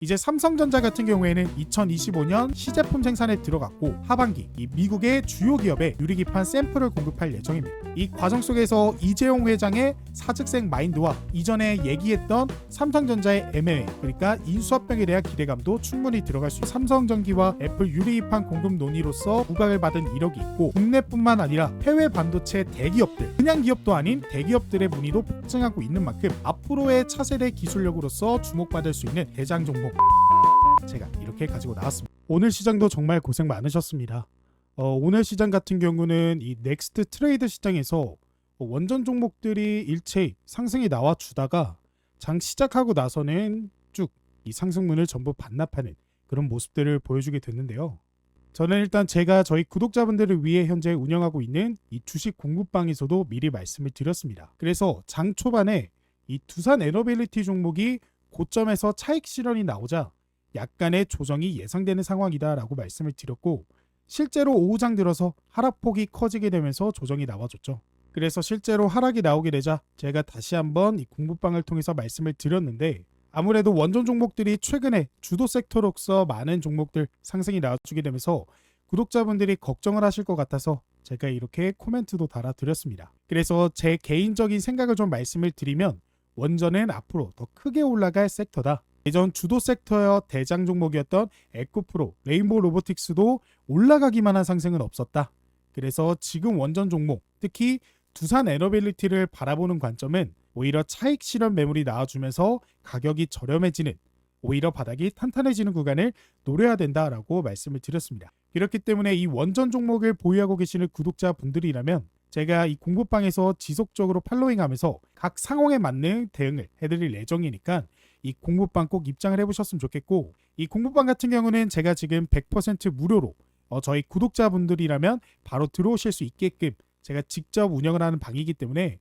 이제 삼성전자 같은 경우에는 2025년 시제품 생산에 들어갔고 하반기 이 미국의 주요 기업에 유리기판 샘플을 공급할 예정입니다. 이 과정 속에서 이재용 회장의 사직생 마인드와 이전에 얘기했던 삼성전자의 M&A 그러니까 인수합병에 대한 기대감도 충분히 들어갈 수 있습니다. 삼성전기와 애플 유리기판 공급 논의로서 부각을 받은 이력이 있고 국내뿐만 아니라 해외 반도체 대기업들 그냥 기업도 아닌 대기업들의 문의도 폭증하고 있는 만큼 앞으로의 차세대 기술력으로서 주목받을 수 있는 대장 종목 제가 이렇게 가지고 나왔습니다. 오늘 시장도 정말 고생 많으셨습니다. 오늘 시장 같은 경우는 이 넥스트 트레이드 시장에서 원전 종목들이 일체히 상승이 나와 주다가 장 시작하고 나서는 쭉 이 상승문을 전부 반납하는 그런 모습들을 보여주게 됐는데요. 저는 일단 제가 저희 구독자분들을 위해 현재 운영하고 있는 이 주식 공부방에서도 미리 말씀을 드렸습니다. 그래서 장 초반에 이 두산 에너빌리티 종목이 고점에서 차익 실현이 나오자 약간의 조정이 예상되는 상황이다라고 말씀을 드렸고 실제로 오후장 들어서 하락폭이 커지게 되면서 조정이 나와줬죠. 그래서 실제로 하락이 나오게 되자 제가 다시 한번 이 공부방을 통해서 말씀을 드렸는데 아무래도 원전 종목들이 최근에 주도 섹터로서 많은 종목들 상승이 나와주게 되면서 구독자분들이 걱정을 하실 것 같아서 제가 이렇게 코멘트도 달아드렸습니다. 그래서 제 개인적인 생각을 좀 말씀을 드리면 원전은 앞으로 더 크게 올라갈 섹터다. 예전 주도 섹터의 대장 종목이었던 에코프로, 레인보우 로보틱스도 올라가기만 한 상승은 없었다. 그래서 지금 원전 종목, 특히 두산 에너빌리티를 바라보는 관점은 오히려 차익 실현 매물이 나와주면서 가격이 저렴해지는 오히려 바닥이 탄탄해지는 구간을 노려야 된다라고 말씀을 드렸습니다. 그렇기 때문에 이 원전 종목을 보유하고 계시는 구독자분들이라면 제가 이 공부방에서 지속적으로 팔로잉하면서 각 상황에 맞는 대응을 해드릴 예정이니까 이 공부방 꼭 입장을 해보셨으면 좋겠고 이 공부방 같은 경우는 제가 지금 100% 무료로 저희 구독자분들이라면 바로 들어오실 수 있게끔 제가 직접 운영을 하는 방이기 때문에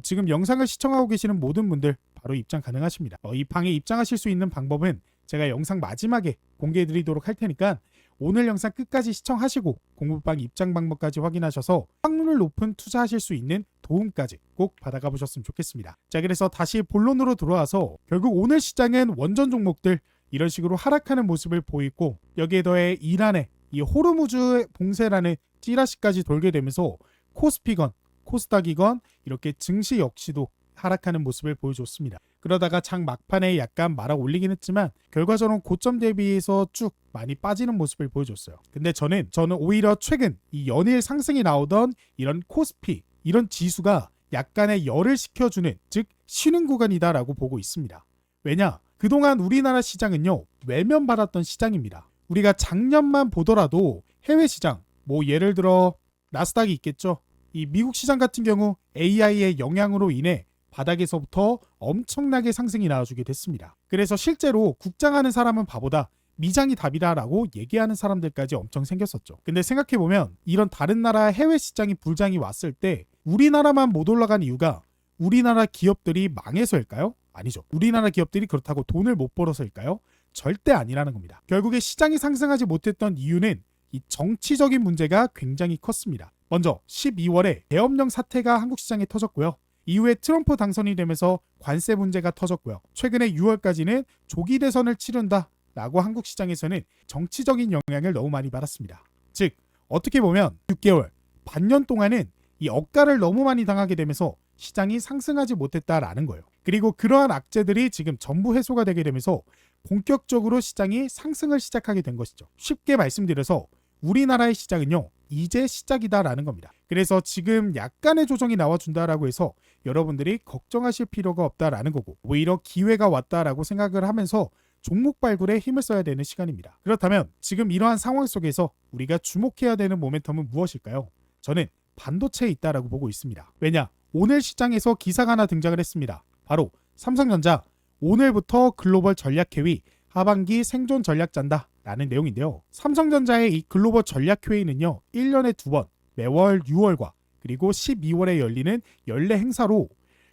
지금 영상을 시청하고 계시는 모든 분들 바로 입장 가능하십니다. 이 방에 입장하실 수 있는 방법은 제가 영상 마지막에 공개해 드리도록 할 테니까 오늘 영상 끝까지 시청하시고 공부방 입장 방법까지 확인하셔서 확률을 높은 투자하실 수 있는 도움까지 꼭 받아가 보셨으면 좋겠습니다. 자, 그래서 다시 본론으로 돌아와서 결국 오늘 시장은 원전 종목들 이런 식으로 하락하는 모습을 보이고 여기에 더해 이란의 이 호르무즈 봉쇄라는 찌라시까지 돌게 되면서 코스피건 코스닥이건 이렇게 증시 역시도 하락하는 모습을 보여줬습니다. 그러다가 장 막판에 약간 말아 올리긴 했지만 결과적으로 고점 대비해서 쭉 많이 빠지는 모습을 보여줬어요. 근데 저는 오히려 최근 이 연일 상승이 나오던 이런 코스피 이런 지수가 약간의 열을 식혀주는 즉 쉬는 구간이다라고 보고 있습니다. 왜냐? 그동안 우리나라 시장은요 외면받았던 시장입니다. 우리가 작년만 보더라도 해외 시장 뭐 예를 들어 나스닥이 있겠죠. 이 미국 시장 같은 경우 AI의 영향으로 인해 바닥에서부터 엄청나게 상승이 나와주게 됐습니다. 그래서 실제로 국장하는 사람은 바보다 미장이 답이다라고 얘기하는 사람들까지 엄청 생겼었죠. 근데 생각해보면 이런 다른 나라 해외 시장이 불장이 왔을 때 우리나라만 못 올라간 이유가 우리나라 기업들이 망해서일까요? 아니죠. 우리나라 기업들이 그렇다고 돈을 못 벌어서일까요? 절대 아니라는 겁니다. 결국에 시장이 상승하지 못했던 이유는 이 정치적인 문제가 굉장히 컸습니다. 먼저 12월에 계엄령 사태가 한국 시장에 터졌고요. 이후에 트럼프 당선이 되면서 관세 문제가 터졌고요. 최근에 6월까지는 조기 대선을 치른다라고 한국 시장에서는 정치적인 영향을 너무 많이 받았습니다. 즉 어떻게 보면 6개월, 반년 동안은 이 억가를 너무 많이 당하게 되면서 시장이 상승하지 못했다라는 거예요. 그리고 그러한 악재들이 지금 전부 해소가 되게 되면서 본격적으로 시장이 상승을 시작하게 된 것이죠. 쉽게 말씀드려서 우리나라의 시장은요 이제 시작이다라는 겁니다. 그래서 지금 약간의 조정이 나와준다라고 해서 여러분들이 걱정하실 필요가 없다라는 거고 오히려 기회가 왔다라고 생각을 하면서 종목 발굴에 힘을 써야 되는 시간입니다. 그렇다면 지금 이러한 상황 속에서 우리가 주목해야 되는 모멘텀은 무엇일까요? 저는 반도체에 있다라고 보고 있습니다. 왜냐? 오늘 시장에서 기사가 하나 등장을 했습니다. 바로 삼성전자 오늘부터 글로벌 전략회의 하반기 생존 전략 짠다 라는 내용인데요. 삼성전자의 이 글로벌 전략회의는요 1년에 2번 매월 6월과 그리고 12월에 열리는 연례 행사로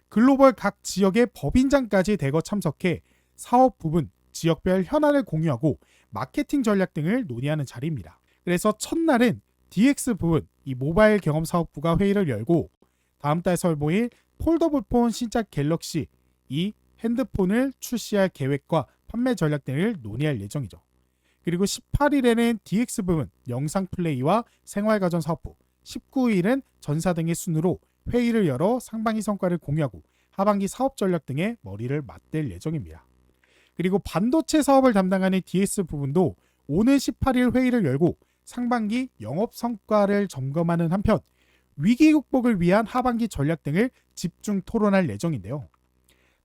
글로벌 각 지역의 법인장까지 대거 참석해 사업 부분, 지역별 현안을 공유하고 마케팅 전략 등을 논의하는 자리입니다. 그래서 첫날은 DX 부분, 이 모바일 경험 사업부가 회의를 열고 다음 달 설모일 폴더블폰 신작 갤럭시 이 핸드폰을 출시할 계획과 판매 전략 등을 논의할 예정이죠. 그리고 18일에는 DX 부문, 영상 플레이와 생활가전 사업부, 19일은 전사 등의 순으로 회의를 열어 상반기 성과를 공유하고 하반기 사업 전략 등의 머리를 맞댈 예정입니다. 그리고 반도체 사업을 담당하는 DS 부분도 오늘 18일 회의를 열고 상반기 영업 성과를 점검하는 한편 위기 극복을 위한 하반기 전략 등을 집중 토론할 예정인데요.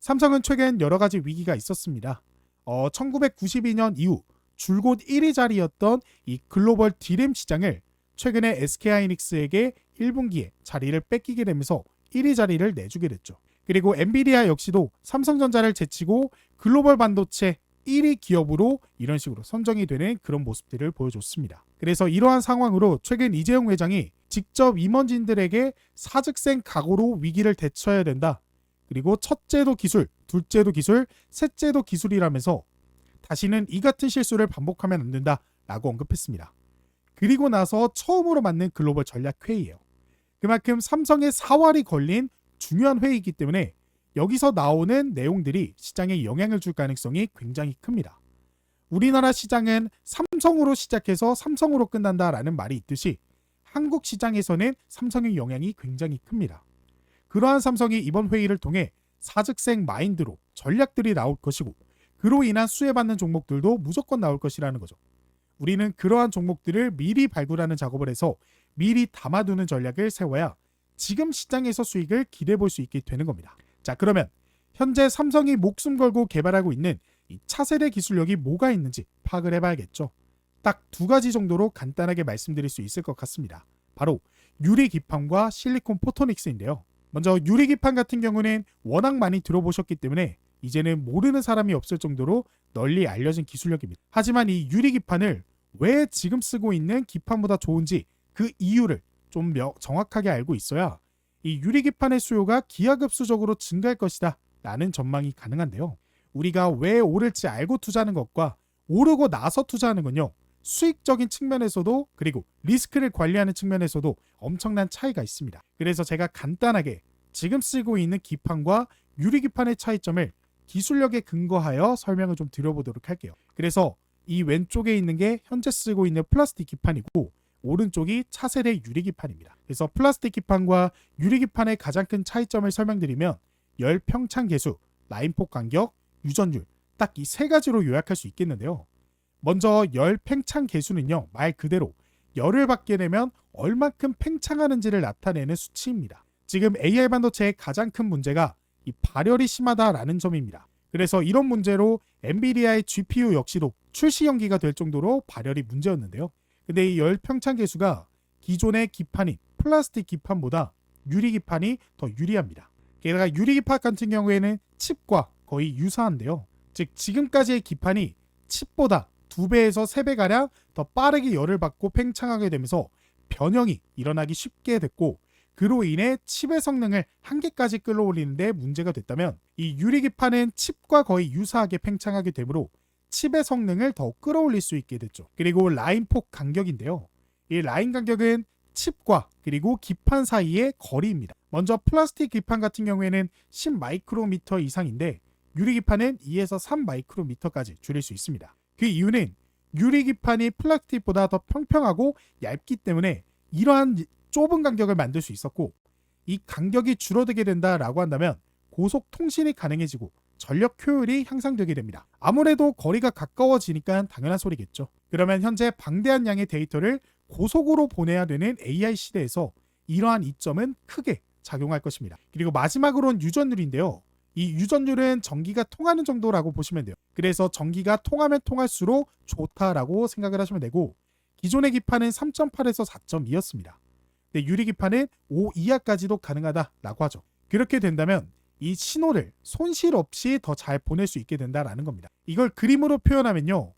삼성은 최근 여러 가지 위기가 있었습니다. 1992년 이후 줄곧 1위 자리였던 이 글로벌 D램 시장을 최근에 SK하이닉스에게 1분기에 자리를 뺏기게 되면서 1위 자리를 내주게 됐죠. 그리고 엔비디아 역시도 삼성전자를 제치고 글로벌 반도체 1위 기업으로 이런 식으로 선정이 되는 그런 모습들을 보여줬습니다. 그래서 이러한 상황으로 최근 이재용 회장이 직접 임원진들에게 사직생 각오로 위기를 대처해야 된다. 그리고 첫째도 기술, 둘째도 기술, 셋째도 기술이라면서 다시는 이 같은 실수를 반복하면 안 된다 라고 언급했습니다. 그리고 나서 처음으로 맞는 글로벌 전략 회의예요. 그만큼 삼성의 사활이 걸린 중요한 회의이기 때문에 여기서 나오는 내용들이 시장에 영향을 줄 가능성이 굉장히 큽니다. 우리나라 시장은 삼성으로 시작해서 삼성으로 끝난다라는 말이 있듯이 한국 시장에서는 삼성의 영향이 굉장히 큽니다. 그러한 삼성이 이번 회의를 통해 사직생 마인드로 전략들이 나올 것이고 그로 인한 수혜받는 종목들도 무조건 나올 것이라는 거죠. 우리는 그러한 종목들을 미리 발굴하는 작업을 해서 미리 담아두는 전략을 세워야 지금 시장에서 수익을 기대해 볼 수 있게 되는 겁니다. 자, 그러면 현재 삼성이 목숨 걸고 개발하고 있는 이 차세대 기술력이 뭐가 있는지 파악을 해봐야겠죠. 딱 두 가지 정도로 간단하게 말씀드릴 수 있을 것 같습니다. 바로 유리기판과 실리콘 포토닉스인데요. 먼저 유리기판 같은 경우는 워낙 많이 들어보셨기 때문에 이제는 모르는 사람이 없을 정도로 널리 알려진 기술력입니다. 하지만 이 유리기판을 왜 지금 쓰고 있는 기판보다 좋은지 그 이유를 좀 정확하게 알고 있어야 이 유리기판의 수요가 기하급수적으로 증가할 것이다 라는 전망이 가능한데요. 우리가 왜 오를지 알고 투자하는 것과 오르고 나서 투자하는 건요, 수익적인 측면에서도 그리고 리스크를 관리하는 측면에서도 엄청난 차이가 있습니다. 그래서 제가 간단하게 지금 쓰고 있는 기판과 유리기판의 차이점을 기술력에 근거하여 설명을 좀 드려보도록 할게요. 그래서 이 왼쪽에 있는 게 현재 쓰고 있는 플라스틱 기판이고 오른쪽이 차세대 유리기판입니다. 그래서 플라스틱 기판과 유리기판의 가장 큰 차이점을 설명드리면 열 평창 개수, 라인폭 간격, 유전율 딱 이 세 가지로 요약할 수 있겠는데요. 먼저 열 팽창 개수는요, 말 그대로 열을 받게 되면 얼만큼 팽창하는지를 나타내는 수치입니다. 지금 AI 반도체의 가장 큰 문제가 이 발열이 심하다라는 점입니다. 그래서 이런 문제로 엔비디아의 GPU 역시도 출시 연기가 될 정도로 발열이 문제였는데요. 근데 이 열 평창 개수가 기존의 기판인 플라스틱 기판보다 유리 기판이 더 유리합니다. 게다가 유리 기판 같은 경우에는 칩과 거의 유사한데요. 즉 지금까지의 기판이 칩보다 2배에서 3배가량 더 빠르게 열을 받고 팽창하게 되면서 변형이 일어나기 쉽게 됐고 그로 인해 칩의 성능을 한계까지 끌어올리는 데 문제가 됐다면 이 유리기판은 칩과 거의 유사하게 팽창하게 되므로 칩의 성능을 더 끌어올릴 수 있게 됐죠. 그리고 라인폭 간격인데요. 이 라인 간격은 칩과 그리고 기판 사이의 거리입니다. 먼저 플라스틱 기판 같은 경우에는 10 마이크로미터 이상인데 유리기판은 2에서 3 마이크로미터까지 줄일 수 있습니다. 그 이유는 유리기판이 플라스틱보다 더 평평하고 얇기 때문에 이러한 좁은 간격을 만들 수 있었고 이 간격이 줄어들게 된다라고 한다면 고속 통신이 가능해지고 전력 효율이 향상되게 됩니다. 아무래도 거리가 가까워지니까 당연한 소리겠죠. 그러면 현재 방대한 양의 데이터를 고속으로 보내야 되는 AI 시대에서 이러한 이점은 크게 작용할 것입니다. 그리고 마지막으로는 유전율인데요. 이 유전율은 전기가 통하는 정도라고 보시면 돼요. 그래서 전기가 통하면 통할수록 좋다라고 생각을 하시면 되고 기존의 기판은 3.8에서 4.2였습니다. 근데 유리기판은 5 이하까지도 가능하다라고 하죠. 그렇게 된다면 이 신호를 손실 없이 더 잘 보낼 수 있게 된다라는 겁니다. 이걸 그림으로 표현하면요.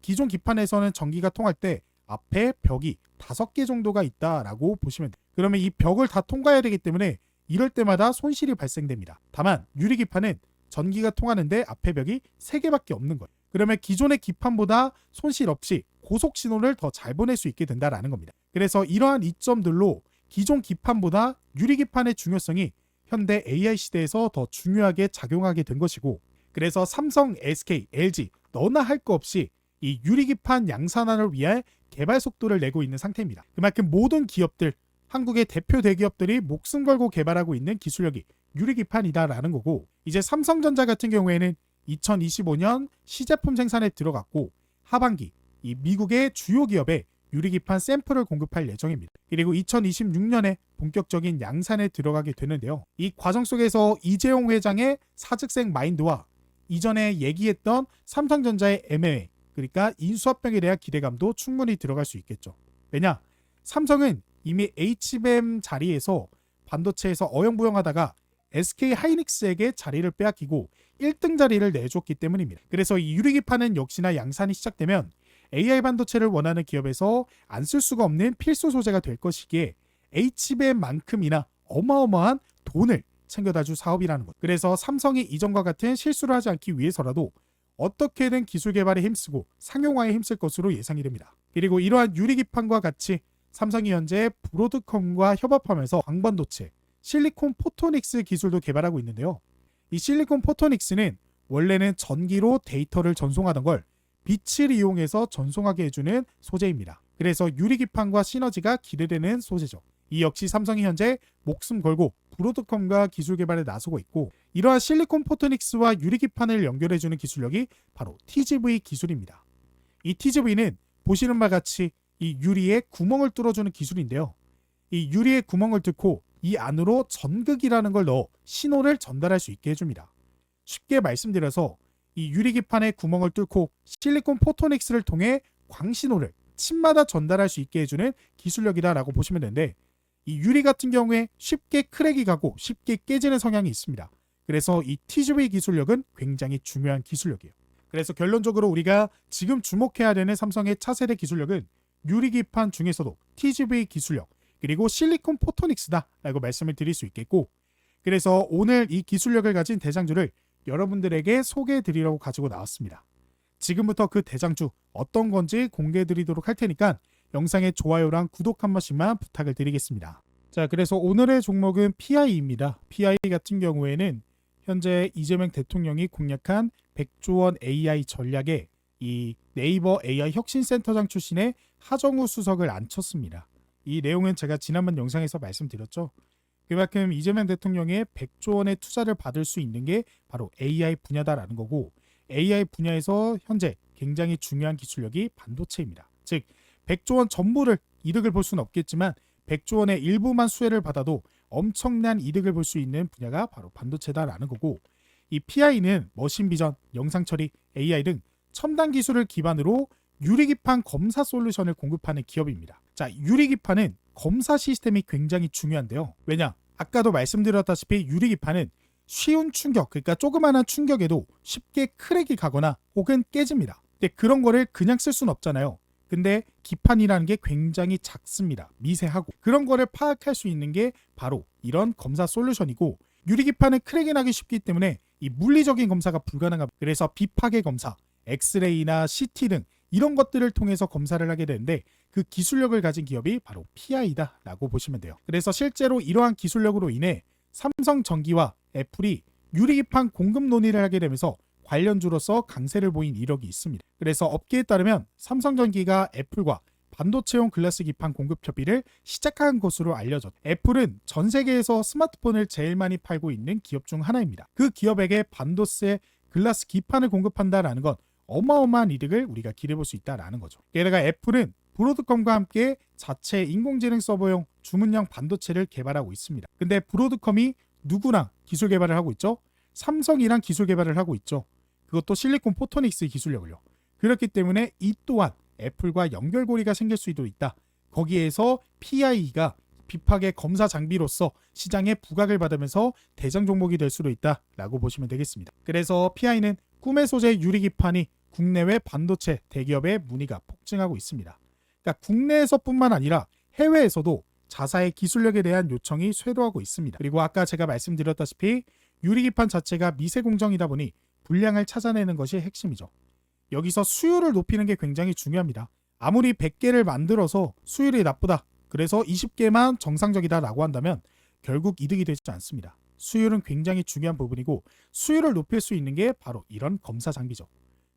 기존 기판에서는 전기가 통할 때 앞에 벽이 5개 정도가 있다라고 보시면 돼요. 그러면 이 벽을 다 통과해야 되기 때문에 이럴 때마다 손실이 발생됩니다. 다만 유리기판은 전기가 통하는데 앞에 벽이 3개밖에 없는 거예요. 그러면 기존의 기판보다 손실 없이 고속 신호를 더 잘 보낼 수 있게 된다라는 겁니다. 그래서 이러한 이점들로 기존 기판보다 유리기판의 중요성이 현대 AI 시대에서 더 중요하게 작용하게 된 것이고 그래서 삼성, SK, LG 너나 할 거 없이 이 유리기판 양산화를 위한 개발 속도를 내고 있는 상태입니다. 그만큼 모든 기업들, 한국의 대표 대기업들이 목숨 걸고 개발하고 있는 기술력이 유리기판이다라는 거고, 이제 삼성전자 같은 경우에는 2025년 시제품 생산에 들어갔고 하반기 이 미국의 주요 기업에 유리기판 샘플을 공급할 예정입니다. 그리고 2026년에 본격적인 양산에 들어가게 되는데요. 이 과정 속에서 이재용 회장의 사직생 마인드와 이전에 얘기했던 삼성전자의 M&A, 그러니까 인수합병에 대한 기대감도 충분히 들어갈 수 있겠죠. 왜냐? 삼성은 이미 HBM 자리에서 반도체에서 어영부영하다가 SK 하이닉스에게 자리를 빼앗기고 1등 자리를 내줬기 때문입니다. 그래서 이 유리기판은 역시나 양산이 시작되면 AI 반도체를 원하는 기업에서 안 쓸 수가 없는 필수 소재가 될 것이기에 HBM만큼이나 어마어마한 돈을 챙겨다 줄 사업이라는 것. 그래서 삼성이 이전과 같은 실수를 하지 않기 위해서라도 어떻게든 기술 개발에 힘쓰고 상용화에 힘쓸 것으로 예상이 됩니다. 그리고 이러한 유리기판과 같이 삼성이 현재 브로드컴과 협업하면서 광반도체, 실리콘 포토닉스 기술도 개발하고 있는데요. 이 실리콘 포토닉스는 원래는 전기로 데이터를 전송하던 걸 빛을 이용해서 전송하게 해주는 소재입니다. 그래서 유리기판과 시너지가 기대되는 소재죠. 이 역시 삼성이 현재 목숨 걸고 브로드컴과 기술 개발에 나서고 있고, 이러한 실리콘 포토닉스와 유리기판을 연결해주는 기술력이 바로 TGV 기술입니다. 이 TGV는 보시는 바와 같이 이 유리에 구멍을 뚫어주는 기술인데요. 이 유리에 구멍을 뚫고 이 안으로 전극이라는 걸 넣어 신호를 전달할 수 있게 해줍니다. 쉽게 말씀드려서 이 유리기판에 구멍을 뚫고 실리콘 포토닉스를 통해 광신호를 칩마다 전달할 수 있게 해주는 기술력이다라고 보시면 되는데, 이 유리 같은 경우에 쉽게 크랙이 가고 쉽게 깨지는 성향이 있습니다. 그래서 이 TGV 기술력은 굉장히 중요한 기술력이에요. 그래서 결론적으로 우리가 지금 주목해야 되는 삼성의 차세대 기술력은 유리기판 중에서도 TGV 기술력, 그리고 실리콘 포토닉스다라고 말씀을 드릴 수 있겠고, 그래서 오늘 이 기술력을 가진 대장주를 여러분들에게 소개해 드리려고 가지고 나왔습니다. 지금부터 그 대장주 어떤 건지 공개해 드리도록 할 테니까 영상의 좋아요랑 구독 한 번씩만 부탁을 드리겠습니다. 자, 그래서 오늘의 종목은 PI입니다. PI 같은 경우에는 현재 이재명 대통령이 공약한 100조 원 AI 전략에 이 네이버 AI 혁신센터장 출신의 하정우 수석을 앉혔습니다. 이 내용은 제가 지난번 영상에서 말씀드렸죠. 그만큼 이재명 대통령의 100조 원의 투자를 받을 수 있는 게 바로 AI 분야다라는 거고, AI 분야에서 현재 굉장히 중요한 기술력이 반도체입니다. 즉 100조 원 전부를 이득을 볼 수는 없겠지만 100조 원의 일부만 수혜를 받아도 엄청난 이득을 볼 수 있는 분야가 바로 반도체다라는 거고, 이 PI는 머신 비전, 영상 처리, AI 등 첨단 기술을 기반으로 유리기판 검사 솔루션을 공급하는 기업입니다. 자, 유리기판은 검사 시스템이 굉장히 중요한데요. 왜냐? 아까도 말씀드렸다시피 유리기판은 쉬운 충격, 그러니까 조그마한 충격에도 쉽게 크랙이 가거나 혹은 깨집니다. 근데 그런 거를 그냥 쓸 수는 없잖아요. 근데 기판이라는 게 굉장히 작습니다. 미세하고. 그런 거를 파악할 수 있는 게 바로 이런 검사 솔루션이고, 유리기판은 크랙이 나기 쉽기 때문에 이 물리적인 검사가 불가능합니다. 그래서 비파괴 검사, 엑스레이나 CT 등 이런 것들을 통해서 검사를 하게 되는데, 그 기술력을 가진 기업이 바로 PI다라고 보시면 돼요. 그래서 실제로 이러한 기술력으로 인해 삼성전기와 애플이 유리기판 공급 논의를 하게 되면서 관련주로서 강세를 보인 이력이 있습니다. 그래서 업계에 따르면 삼성전기가 애플과 반도체용 글라스 기판 공급 협의를 시작한 것으로 알려졌죠. 애플은 전 세계에서 스마트폰을 제일 많이 팔고 있는 기업 중 하나입니다. 그 기업에게 반도체 글라스 기판을 공급한다라는 건 어마어마한 이득을 우리가 기대해 볼 수 있다라는 거죠. 게다가 애플은 브로드컴과 함께 자체 인공지능 서버용 주문형 반도체를 개발하고 있습니다. 근데 브로드컴이 누구랑 기술 개발을 하고 있죠? 삼성이랑 기술 개발을 하고 있죠. 그것도 실리콘 포토닉스 기술력을요. 그렇기 때문에 이 또한 애플과 연결고리가 생길 수도 있다. 거기에서 PI가 비파괴 검사 장비로서 시장에 부각을 받으면서 대장 종목이 될 수도 있다라고 보시면 되겠습니다. 그래서 PI는 꿈의 소재 유리기판이 국내외 반도체 대기업의 문의가 폭증하고 있습니다. 그러니까 국내에서뿐만 아니라 해외에서도 자사의 기술력에 대한 요청이 쇄도하고 있습니다. 그리고 아까 제가 말씀드렸다시피 유리기판 자체가 미세 공정이다 보니 불량을 찾아내는 것이 핵심이죠. 여기서 수율을 높이는 게 굉장히 중요합니다. 아무리 100개를 만들어서 수율이 나쁘다, 그래서 20개만 정상적이다 라고 한다면 결국 이득이 되지 않습니다. 수율은 굉장히 중요한 부분이고 수율을 높일 수 있는 게 바로 이런 검사 장비죠.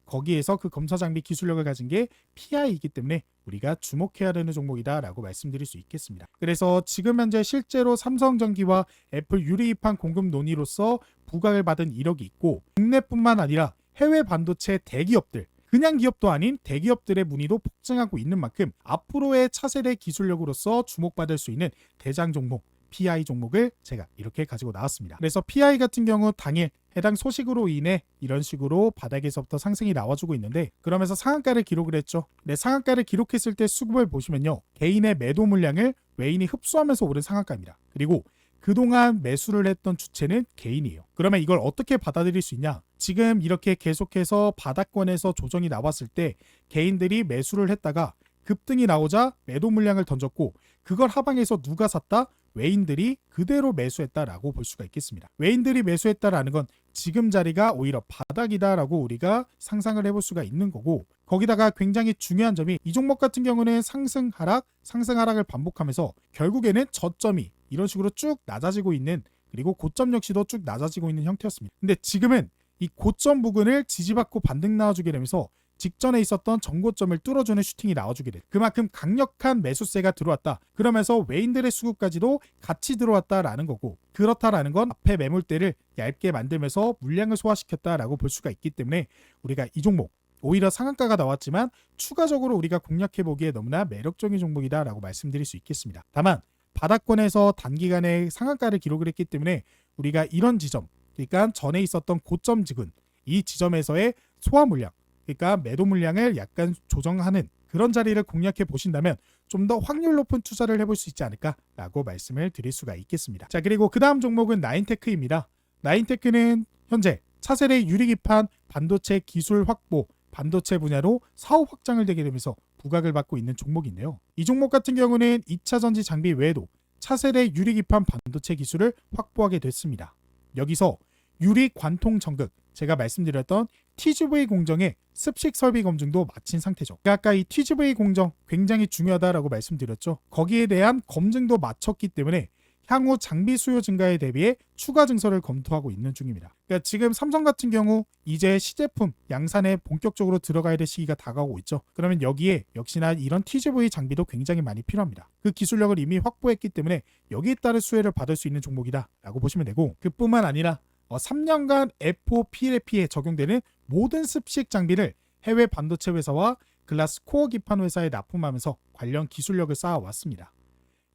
거기에서 그 검사 장비 기술력을 가진 게 PI이기 때문에 우리가 주목해야 되는 종목이다라고 말씀드릴 수 있겠습니다. 그래서 지금 현재 실제로 삼성전기와 애플 유리기판 공급 논의로서 부각을 받은 이력이 있고 국내뿐만 아니라 해외 반도체 대기업들 그냥 기업도 아닌 대기업들의 문의도 폭증하고 있는 만큼 앞으로의 차세대 기술력으로서 주목받을 수 있는 대장 종목 PI 종목을 제가 이렇게 가지고 나왔습니다. 그래서 PI 같은 경우 당일 해당 소식으로 인해 이런 식으로 바닥에서부터 상승이 나와주고 있는데 그러면서 상한가를 기록을 했죠. 네, 상한가를 기록했을 때 수급을 보시면요. 개인의 매도 물량을 외인이 흡수하면서 오른 상한가입니다. 그리고 그동안 매수를 했던 주체는 개인이에요. 그러면 이걸 어떻게 받아들일 수 있냐? 지금 이렇게 계속해서 바닥권에서 조정이 나왔을 때 개인들이 매수를 했다가 급등이 나오자 매도 물량을 던졌고 그걸 하방에서 누가 샀다? 외인들이 그대로 매수했다라고 볼 수가 있겠습니다. 외인들이 매수했다라는 건 지금 자리가 오히려 바닥이다라고 우리가 상상을 해볼 수가 있는 거고 거기다가 굉장히 중요한 점이 이 종목 같은 경우는 상승 하락을 반복하면서 결국에는 저점이 이런 식으로 쭉 낮아지고 있는 그리고 고점 역시도 쭉 낮아지고 있는 형태였습니다. 근데 지금은 이 고점 부근을 지지받고 반등 나와주게 되면서 직전에 있었던 전고점을 뚫어주는 슈팅이 나와주게 돼. 그만큼 강력한 매수세가 들어왔다. 그러면서 외인들의 수급까지도 같이 들어왔다라는 거고 그렇다라는 건 앞에 매물대를 얇게 만들면서 물량을 소화시켰다라고 볼 수가 있기 때문에 우리가 이 종목 오히려 상한가가 나왔지만 추가적으로 우리가 공략해보기에 너무나 매력적인 종목이다라고 말씀드릴 수 있겠습니다. 다만 바닥권에서 단기간에 상한가를 기록을 했기 때문에 우리가 이런 지점 그러니까 전에 있었던 고점 지근 이 지점에서의 소화 물량 그러니까 매도 물량을 약간 조정하는 그런 자리를 공략해 보신다면 좀 더 확률 높은 투자를 해볼 수 있지 않을까라고 말씀을 드릴 수가 있겠습니다. 자 그리고 그 다음 종목은 나인테크입니다. 나인테크는 현재 차세대 유리기판 반도체 기술 확보 반도체 분야로 사업 확장을 되게 되면서 부각을 받고 있는 종목인데요. 이 종목 같은 경우는 2차 전지 장비 외에도 차세대 유리기판 반도체 기술을 확보하게 됐습니다. 여기서 유리 관통 전극 제가 말씀드렸던 TGV 공정의 습식 설비 검증도 마친 상태죠. 아까 이 TGV 공정 굉장히 중요하다라고 말씀드렸죠. 거기에 대한 검증도 마쳤기 때문에 향후 장비 수요 증가에 대비해 추가 증설을 검토하고 있는 중입니다. 그러니까 지금 삼성 같은 경우 이제 시제품 양산에 본격적으로 들어가야 될 시기가 다가오고 있죠. 그러면 여기에 역시나 이런 TGV 장비도 굉장히 많이 필요합니다. 그 기술력을 이미 확보했기 때문에 여기에 따른 수혜를 받을 수 있는 종목이다라고 보시면 되고 그뿐만 아니라 3년간 FOPLP에 적용되는 모든 습식 장비를 해외 반도체 회사와 글라스 코어 기판 회사에 납품하면서 관련 기술력을 쌓아왔습니다.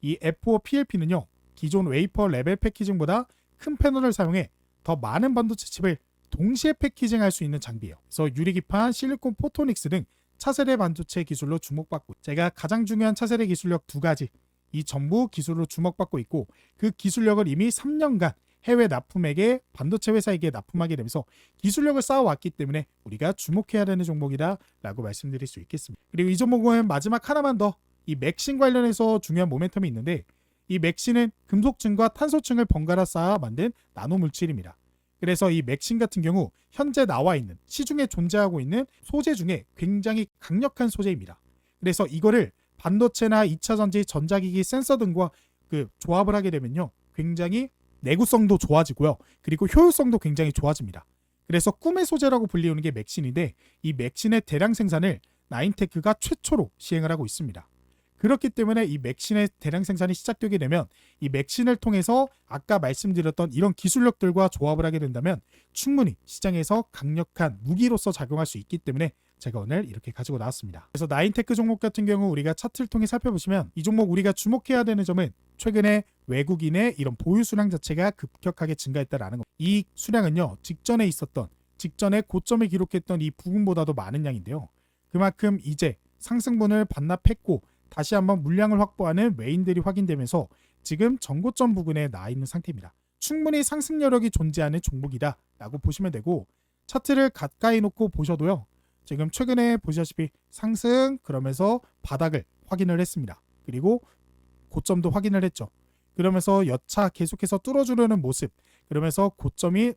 이 FOPLP는요. 기존 웨이퍼 레벨 패키징보다 큰 패널을 사용해 더 많은 반도체 칩을 동시에 패키징할 수 있는 장비예요. 그래서 유리기판, 실리콘 포토닉스 등 차세대 반도체 기술로 주목받고 제가 가장 중요한 차세대 기술력 두 가지 이 전부 기술로 주목받고 있고 그 기술력을 이미 3년간 해외 납품에게 반도체 회사에게 납품하게 되면서 기술력을 쌓아왔기 때문에 우리가 주목해야 되는 종목이다라고 말씀드릴 수 있겠습니다. 그리고 이 종목은 마지막 하나만 더 이 맥신 관련해서 중요한 모멘텀이 있는데 이 맥신은 금속층과 탄소층을 번갈아 쌓아 만든 나노 물질입니다. 그래서 이 맥신 같은 경우 현재 나와 있는 시중에 존재하고 있는 소재 중에 굉장히 강력한 소재입니다. 그래서 이거를 반도체나 2차 전지, 전자기기, 센서 등과 그 조합을 하게 되면요. 굉장히 내구성도 좋아지고요. 그리고 효율성도 굉장히 좋아집니다. 그래서 꿈의 소재라고 불리우는 게 맥신인데 이 맥신의 대량 생산을 나인테크가 최초로 시행을 하고 있습니다. 그렇기 때문에 이 맥신의 대량 생산이 시작되게 되면 이 맥신을 통해서 아까 말씀드렸던 이런 기술력들과 조합을 하게 된다면 충분히 시장에서 강력한 무기로서 작용할 수 있기 때문에 제가 오늘 이렇게 가지고 나왔습니다. 그래서 나인테크 종목 같은 경우 우리가 차트를 통해 살펴보시면 이 종목 우리가 주목해야 되는 점은 최근에 외국인의 이런 보유 수량 자체가 급격하게 증가했다라는 것. 이 수량은요 직전에 고점을 기록했던 이 부분보다도 많은 양인데요. 그만큼 이제 상승분을 반납했고 다시 한번 물량을 확보하는 외인들이 확인되면서 지금 전고점 부근에 나와 있는 상태입니다. 충분히 상승 여력이 존재하는 종목이다 라고 보시면 되고 차트를 가까이 놓고 보셔도요. 지금 최근에 보시다시피 상승 그러면서 바닥을 확인을 했습니다. 그리고 고점도 확인을 했죠. 그러면서 여차 계속해서 뚫어주려는 모습 그러면서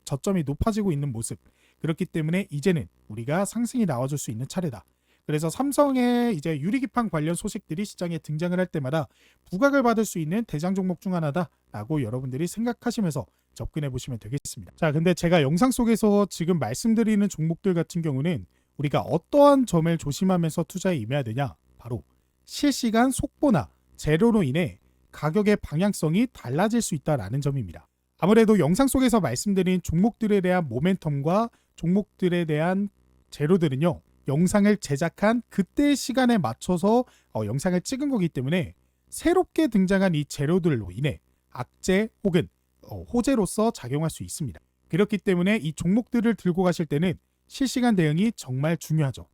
저점이 높아지고 있는 모습 그렇기 때문에 이제는 우리가 상승이 나와줄 수 있는 차례다. 그래서 삼성의 이제 유리기판 관련 소식들이 시장에 등장을 할 때마다 부각을 받을 수 있는 대장 종목 중 하나다라고 여러분들이 생각하시면서 접근해 보시면 되겠습니다. 자, 근데 제가 영상 속에서 지금 말씀드리는 종목들 같은 경우는 우리가 어떠한 점을 조심하면서 투자에 임해야 되냐? 바로 실시간 속보나 재료로 인해 가격의 방향성이 달라질 수 있다라는 점입니다. 아무래도 영상 속에서 말씀드린 종목들에 대한 모멘텀과 종목들에 대한 재료들은요, 영상을 제작한 그때의 시간에 맞춰서 영상을 찍은 거기 때문에 새롭게 등장한 이 재료들로 인해 악재 혹은 호재로서 작용할 수 있습니다. 그렇기 때문에 이 종목들을 들고 가실 때는 실시간 대응이 정말 중요하죠.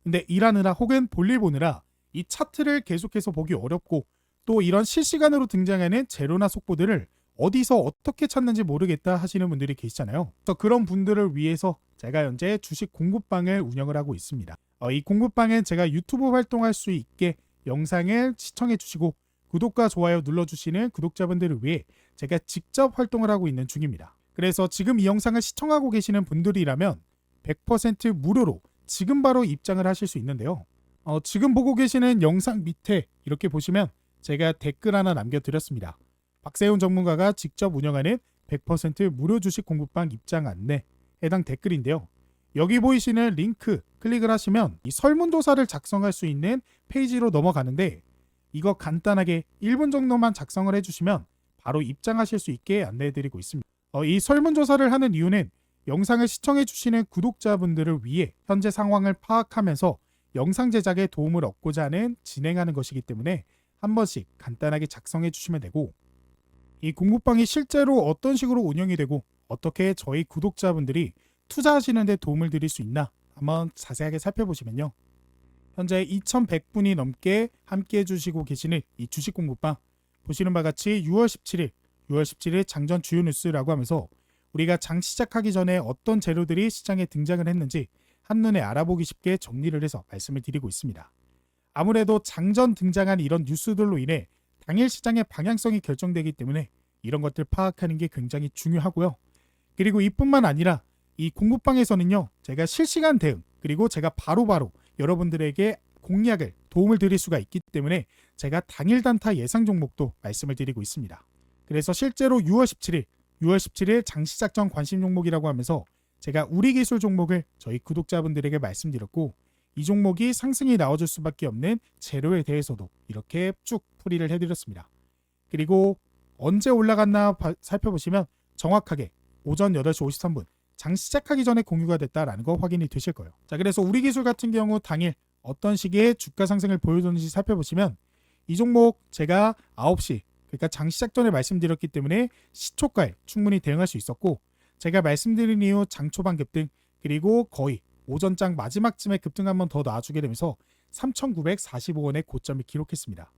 근데 일하느라 혹은 볼일 보느라 이 차트를 계속해서 보기 어렵고 또 이런 실시간으로 등장하는 재료나 속보들을 어디서 어떻게 찾는지 모르겠다 하시는 분들이 계시잖아요. 그래서 그런 분들을 위해서 제가 현재 주식 공부방을 운영을 하고 있습니다. 이 공부방은 제가 유튜브 활동할 수 있게 영상을 시청해 주시고 구독과 좋아요 눌러주시는 구독자분들을 위해 제가 직접 활동을 하고 있는 중입니다. 그래서 지금 이 영상을 시청하고 계시는 분들이라면 100% 무료로 지금 바로 입장을 하실 수 있는데요. 지금 보고 계시는 영상 밑에 이렇게 보시면 제가 댓글 하나 남겨드렸습니다. 박세훈 전문가가 직접 운영하는 100% 무료 주식 공부방 입장 안내 해당 댓글인데요. 여기 보이시는 링크 클릭을 하시면 이 설문조사를 작성할 수 있는 페이지로 넘어가는데 이거 간단하게 1분 정도만 작성을 해주시면 바로 입장하실 수 있게 안내해드리고 있습니다. 이 설문조사를 하는 이유는 영상을 시청해주시는 구독자분들을 위해 현재 상황을 파악하면서 영상 제작에 도움을 얻고자 하는 진행하는 것이기 때문에 한 번씩 간단하게 작성해 주시면 되고, 이 공부방이 실제로 어떤 식으로 운영이 되고 어떻게 저희 구독자분들이 투자하시는 데 도움을 드릴 수 있나 한번 자세하게 살펴보시면요. 현재 2100분이 넘게 함께 해주시고 계시는 이 주식 공부방 보시는 바와 같이 6월 17일 장전 주요 뉴스라고 하면서 우리가 장 시작하기 전에 어떤 재료들이 시장에 등장을 했는지 한눈에 알아보기 쉽게 정리를 해서 말씀을 드리고 있습니다. 아무래도 장전 등장한 이런 뉴스들로 인해 당일 시장의 방향성이 결정되기 때문에 이런 것들 파악하는 게 굉장히 중요하고요. 그리고 이뿐만 아니라 이 공부방에서는요, 제가 실시간 대응 그리고 제가 바로바로 여러분들에게 공략을 도움을 드릴 수가 있기 때문에 제가 당일 단타 예상 종목도 말씀을 드리고 있습니다. 그래서 실제로 6월 17일 장 시작 전 관심 종목이라고 하면서 제가 우리 기술 종목을 저희 구독자분들에게 말씀드렸고 이 종목이 상승이 나와줄 수밖에 없는 재료에 대해서도 이렇게 쭉 풀이를 해드렸습니다. 그리고 언제 올라갔나 살펴보시면 정확하게 오전 8시 53분 장 시작하기 전에 공유가 됐다라는 거 확인이 되실 거예요. 자, 그래서 우리 기술 같은 경우 당일 어떤 식의 주가 상승을 보여줬는지 살펴보시면 이 종목 제가 9시 그러니까 장 시작 전에 말씀드렸기 때문에 시초가에 충분히 대응할 수 있었고, 제가 말씀드린 이후 장 초반 급등 그리고 거의 오전장 마지막쯤에 급등 한번 더 놔주게 되면서 3,945원의 고점을 기록했습니다.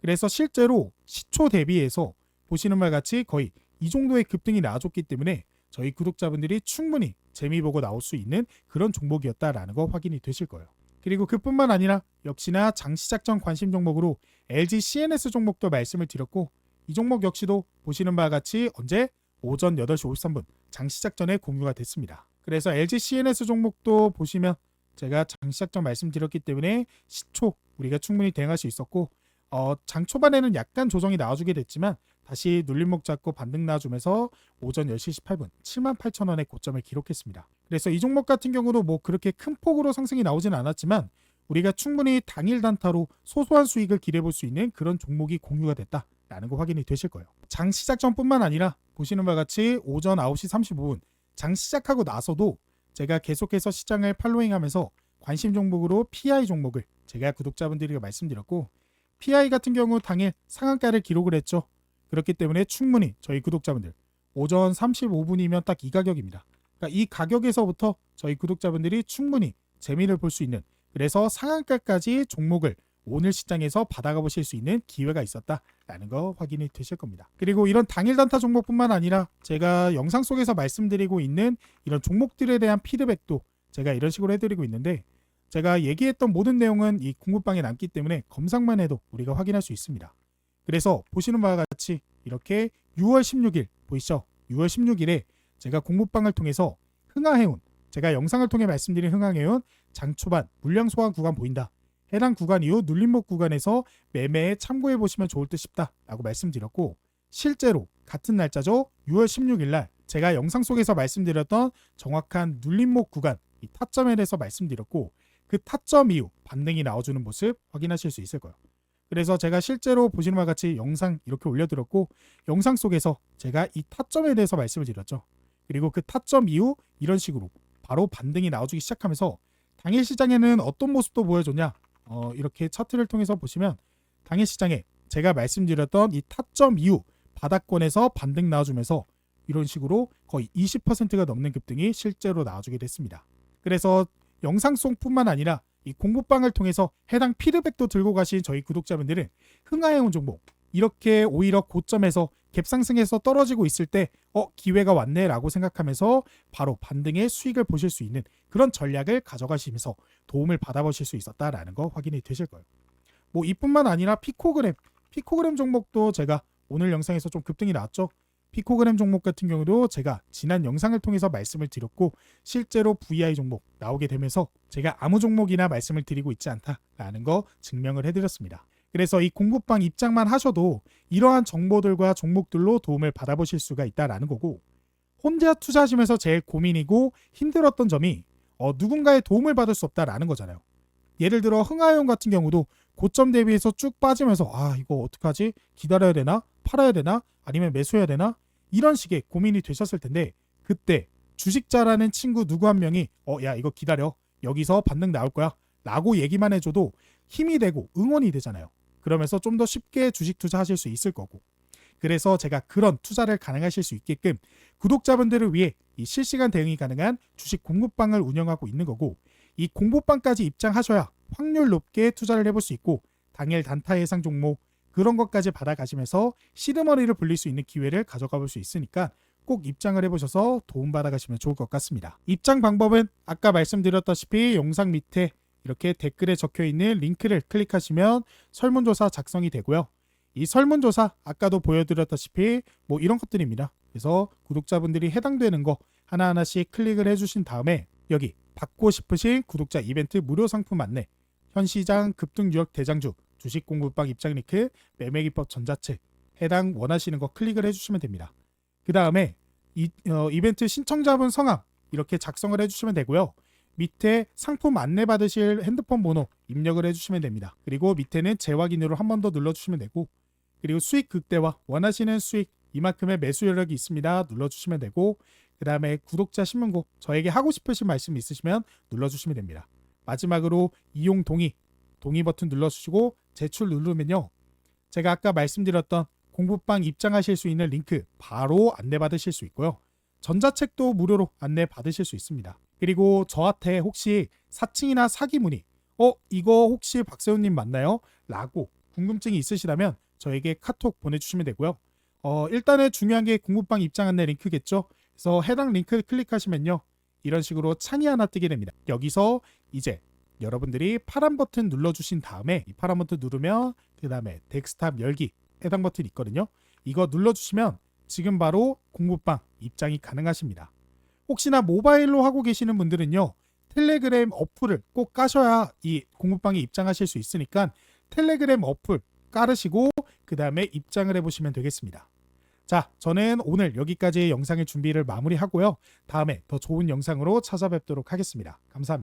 그래서 실제로 시초 대비해서 보시는 바와 같이 거의 이 정도의 급등이 나와줬기 때문에 저희 구독자분들이 충분히 재미 보고 나올 수 있는 그런 종목이었다라는 거 확인이 되실 거예요. 그리고 그뿐만 아니라 역시나 장 시작 전 관심 종목으로 LG CNS 종목도 말씀을 드렸고 이 종목 역시도 보시는 바와 같이 언제 오전 8시 53분 장 시작 전에 공유가 됐습니다. 그래서 LG CNS 종목도 보시면 제가 장 시작 전 말씀드렸기 때문에 시초 우리가 충분히 대응할 수 있었고 장 초반에는 약간 조정이 나와주게 됐지만 다시 눌림목 잡고 반등 나와주면서 오전 10시 18분 78,000원의 고점을 기록했습니다. 그래서 이 종목 같은 경우도 뭐 그렇게 큰 폭으로 상승이 나오지는 않았지만 우리가 충분히 당일 단타로 소소한 수익을 기대볼 수 있는 그런 종목이 공유가 됐다라는 거 확인이 되실 거예요. 장 시작 전뿐만 아니라 보시는 바와 같이 오전 9시 35분 장 시작하고 나서도 제가 계속해서 시장을 팔로잉하면서 관심 종목으로 PI 종목을 제가 구독자분들에게 말씀드렸고 PI 같은 경우 당일 상한가를 기록을 했죠. 그렇기 때문에 충분히 저희 구독자분들 오전 35분이면 딱 이 가격입니다. 그러니까 이 가격에서부터 저희 구독자분들이 충분히 재미를 볼 수 있는, 그래서 상한가까지 종목을 오늘 시장에서 받아가 보실 수 있는 기회가 있었다라는 거 확인이 되실 겁니다. 그리고 이런 당일 단타 종목뿐만 아니라 제가 영상 속에서 말씀드리고 있는 이런 종목들에 대한 피드백도 제가 이런 식으로 해드리고 있는데 제가 얘기했던 모든 내용은 이 공부방에 남기 때문에 검색만 해도 우리가 확인할 수 있습니다. 그래서 보시는 바와 같이 이렇게 6월 16일 보이시죠? 6월 16일에 제가 공부방을 통해서 흥하해운, 제가 영상을 통해 말씀드린 흥하해운 장 초반 물량 소환 구간 보인다. 해당 구간 이후 눌림목 구간에서 매매에 참고해 보시면 좋을 듯 싶다 라고 말씀드렸고, 실제로 같은 날짜죠. 6월 16일 날 제가 영상 속에서 말씀드렸던 정확한 눌림목 구간 이 타점에 대해서 말씀드렸고, 그 타점 이후 반등이 나와주는 모습 확인하실 수 있을 거예요. 그래서 제가 실제로 보시는 바와 같이 영상 이렇게 올려드렸고, 영상 속에서 제가 이 타점에 대해서 말씀을 드렸죠. 그리고 그 타점 이후 이런 식으로 바로 반등이 나와주기 시작하면서 당일 시장에는 어떤 모습도 보여줬냐, 이렇게 차트를 통해서 보시면 당일 시장에 제가 말씀드렸던 이 타점 이후 바닥권에서 반등 나와주면서 이런 식으로 거의 20%가 넘는 급등이 실제로 나와주게 됐습니다. 그래서 영상송뿐만 아니라 이 공부방을 통해서 해당 피드백도 들고 가신 저희 구독자분들은 흥하해온 종목 이렇게 오히려 고점에서 갭상승해서 떨어지고 있을 때 기회가 왔네 라고 생각하면서 바로 반등의 수익을 보실 수 있는 그런 전략을 가져가시면서 도움을 받아보실 수 있었다라는 거 확인이 되실 거예요. 뭐 이뿐만 아니라 피코그램 종목도 제가 오늘 영상에서 좀 급등이 나왔죠. 피코그램 종목 같은 경우도 제가 지난 영상을 통해서 말씀을 드렸고, 실제로 VI 종목 나오게 되면서 제가 아무 종목이나 말씀을 드리고 있지 않다라는 거 증명을 해드렸습니다. 그래서 이 공부방 입장만 하셔도 이러한 정보들과 종목들로 도움을 받아보실 수가 있다라는 거고, 혼자 투자하시면서 제일 고민이고 힘들었던 점이 누군가의 도움을 받을 수 없다라는 거잖아요. 예를 들어 흥하용 같은 경우도 고점 대비해서 쭉 빠지면서 이거 어떡하지? 기다려야 되나? 팔아야 되나? 아니면 매수해야 되나? 이런 식의 고민이 되셨을 텐데, 그때 주식자라는 친구 누구 한 명이 야 이거 기다려, 여기서 반등 나올 거야 라고 얘기만 해줘도 힘이 되고 응원이 되잖아요. 그러면서 좀 더 쉽게 주식 투자하실 수 있을 거고, 그래서 제가 그런 투자를 가능하실 수 있게끔 구독자분들을 위해 이 실시간 대응이 가능한 주식 공부방을 운영하고 있는 거고, 이 공부방까지 입장하셔야 확률 높게 투자를 해볼 수 있고 당일 단타 예상 종목 그런 것까지 받아가시면서 시드머니를 불릴 수 있는 기회를 가져가 볼 수 있으니까 꼭 입장을 해보셔서 도움받아 가시면 좋을 것 같습니다. 입장 방법은 아까 말씀드렸다시피 영상 밑에 이렇게 댓글에 적혀있는 링크를 클릭하시면 설문조사 작성이 되고요. 이 설문조사 아까도 보여드렸다시피 뭐 이런 것들입니다. 그래서 구독자분들이 해당되는 거 하나하나씩 클릭을 해주신 다음에 여기 받고 싶으신 구독자 이벤트 무료 상품 안내, 현시장 급등 유역 대장주, 주식 공부방 입장 링크, 매매기법 전자책 해당 원하시는 거 클릭을 해주시면 됩니다. 그 다음에 이벤트 신청자분 성함 이렇게 작성을 해주시면 되고요. 밑에 상품 안내 받으실 핸드폰 번호 입력을 해주시면 됩니다. 그리고 밑에는 재확인으로 한 번 더 눌러주시면 되고, 그리고 수익 극대화 원하시는 수익 이만큼의 매수 여력이 있습니다 눌러주시면 되고, 그 다음에 구독자 신문고 저에게 하고 싶으신 말씀 있으시면 눌러주시면 됩니다. 마지막으로 이용 동의 버튼 눌러주시고 제출 누르면요, 제가 아까 말씀드렸던 공부방 입장하실 수 있는 링크 바로 안내받으실 수 있고요. 전자책도 무료로 안내받으실 수 있습니다. 그리고 저한테 혹시 사칭이나 사기 문의 이거 혹시 박세훈님 맞나요? 라고 궁금증이 있으시다면 저에게 카톡 보내주시면 되고요. 일단은 중요한 게 공부방 입장 안내 링크겠죠. 그래서 해당 링크를 클릭하시면요, 이런 식으로 창이 하나 뜨게 됩니다. 여기서 이제 여러분들이 파란 버튼 눌러주신 다음에 이 파란 버튼 누르면 그 다음에 데스크탑 열기 해당 버튼 있거든요. 이거 눌러주시면 지금 바로 공부방 입장이 가능하십니다. 혹시나 모바일로 하고 계시는 분들은요, 텔레그램 어플을 꼭 까셔야 이 공부방에 입장하실 수 있으니까 텔레그램 어플 깔으시고 그 다음에 입장을 해보시면 되겠습니다. 자, 저는 오늘 여기까지 영상의 준비를 마무리하고요. 다음에 더 좋은 영상으로 찾아뵙도록 하겠습니다. 감사합니다.